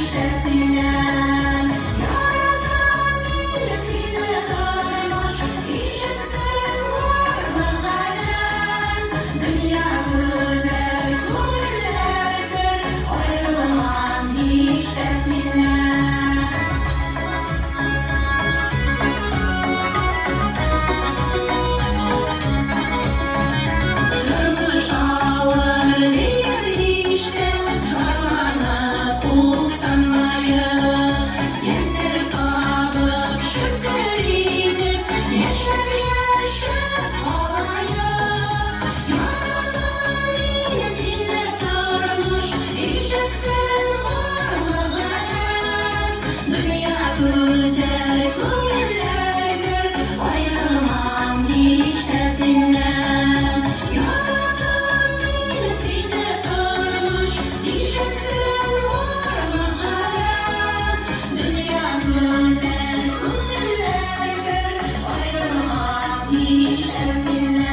iştesinden. Yaradan millesini kırmış, işitsin varlık alem. Dünya güzel, gönüllerdir, ayrılmam iştesinden. Kırmış ağır değil işte, zarlarını uftanmayıp, yemleri kapıp şükür edip, yaşar yaşar olayıp. Yaradan millesini kırmış, işitsin varlık alem. Dünya güzel, gönüllerdir, ayrılmam iştesinden. Yaradan millesini kırmış, işitsin varlık alem. Dünya güzel, gönüllerdir, ayrılmam iştesinden.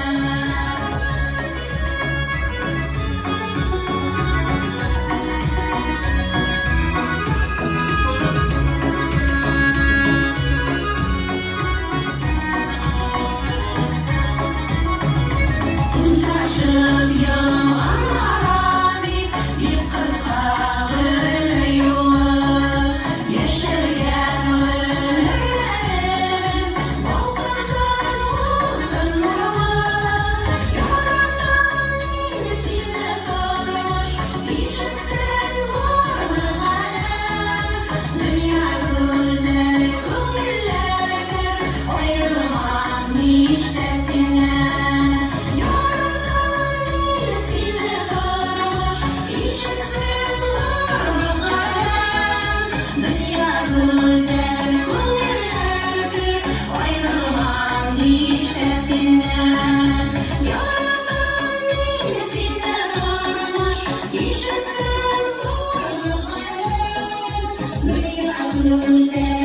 Uzlaşıp yıllar arabi, bir kızla ömür yolu. Yeşergen ömürlerimiz, bol kızın uzun yolu. Yaradan millesini kırmış, işitsin varlık alem. Dünya güzel, gönüllerdir, ayrılmam iştesinden. Yaradan millesini kırmış, işitsin varlık alem. Dünya güzel, gönüllerdir, ayrılmam iştesinden. Yaradan millesini kırmış, işitsin varlık alem. Dünya güzel,